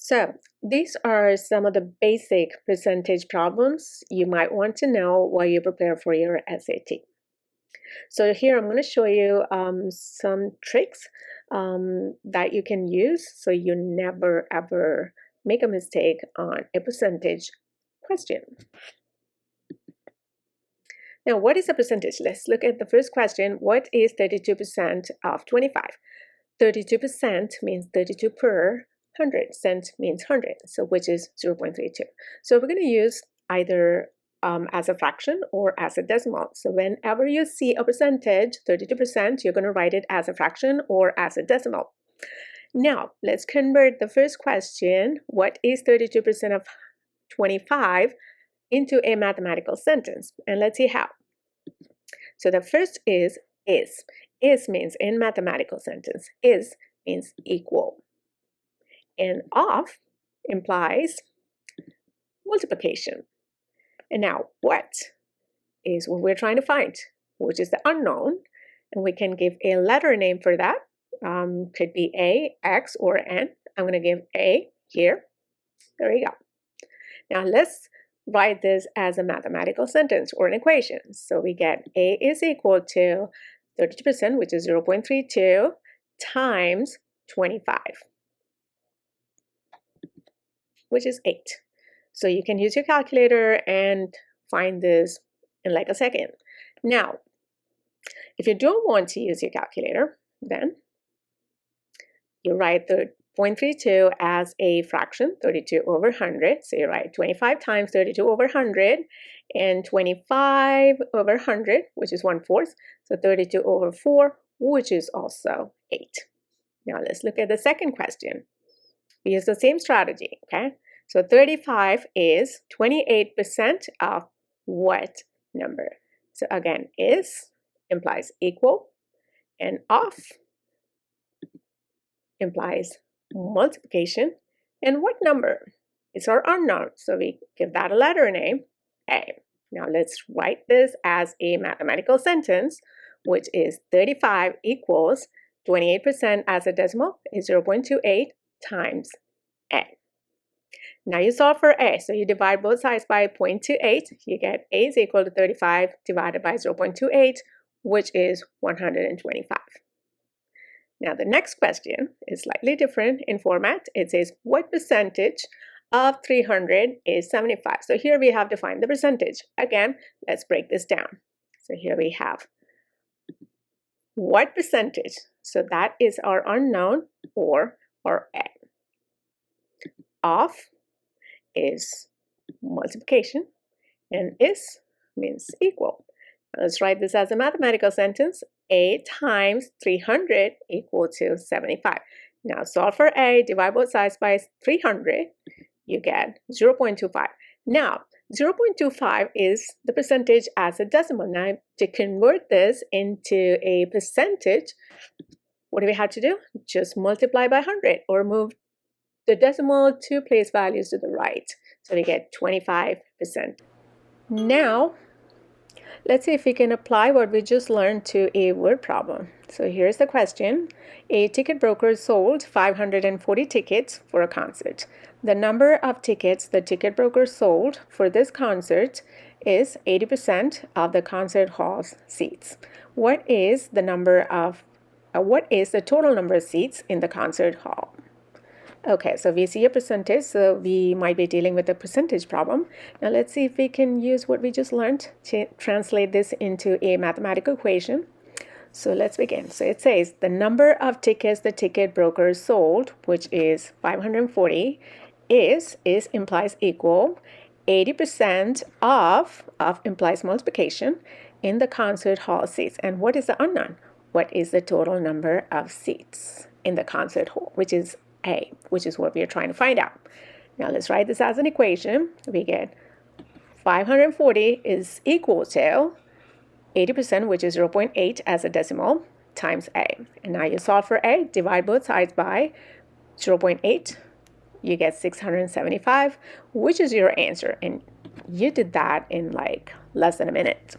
So these are some of the basic percentage problems you might want to know while you prepare for your SAT. So here I'm going to show you some tricks that you can use so you never ever make a mistake on a percentage question. Now, what is a percentage? Let's look at the first question. What is 32% of 25? 32% means 32 per 100. Cent means 100, so which is 0.32. So we're going to use either as a fraction or as a decimal. So whenever you see a percentage, 32%, you're going to write it as a fraction or as a decimal. Now, let's convert the first question, what is 32% of 25, into a mathematical sentence. And let's see how. So the first is. Is means in mathematical sentence. Is means equal. And of implies multiplication. And now what is what we're trying to find, which is the unknown. And we can give a letter name for that. Could be A, X, or N. I'm going to give A here. There you go. Now let's write this as a mathematical sentence or an equation. So we get A is equal to 32%, which is 0.32, times 25, which is 8. So you can use your calculator and find this in like a second. Now, if you don't want to use your calculator, then you write the 0.32 as a fraction, 32 over 100. So you write 25 times 32 over 100, and 25 over 100, which is 1/4. So 32 over 4, which is also 8. Now let's look at the second question. We use the same strategy, okay? So 35 is 28% of what number? So again, is implies equal, and of implies multiplication. And what number? It's our unknown, so we give that a letter name, A. Now let's write this as a mathematical sentence, which is 35 equals 28% as a decimal is 0.28 times A. Now you solve for A, so you divide both sides by 0.28. You get A is equal to 35 divided by 0.28, which is 125. Now the next question is slightly different in format. It says, what percentage of 300 is 75? So here we have defined the percentage. Again, let's break this down. So here we have what percentage. So that is our unknown or our A. Of is multiplication, and is means equal. Let's write this as a mathematical sentence. A times 300 equal to 75. Now solve for A, divide both sides by 300, you get 0.25. Now 0.25 is the percentage as a decimal. Now to convert this into a percentage, what do we have to do? Just multiply by 100 or move the decimal 2 place values to the right. So we get 25%. Now let's see if we can apply what we just learned to a word problem. So here's the question. A ticket broker sold 540 tickets for a concert. The number of tickets the ticket broker sold for this concert is 80% of the concert hall's seats. What is the total number of seats in the concert hall? Okay, so we see a percentage, so we might be dealing with a percentage problem. Now let's see if we can use what we just learned to translate this into a mathematical equation. So let's begin. So it says the number of tickets the ticket broker sold, which is 540, is implies equal, 80% of implies multiplication in the concert hall seats. And what is the unknown? What is the total number of seats in the concert hall, which is A, which is what we are trying to find out. Now let's write this as an equation. We get 540 is equal to 80%, which is 0.8 as a decimal, times A. And now you solve for A, divide both sides by 0.8, you get 675, which is your answer. And you did that in like less than a minute.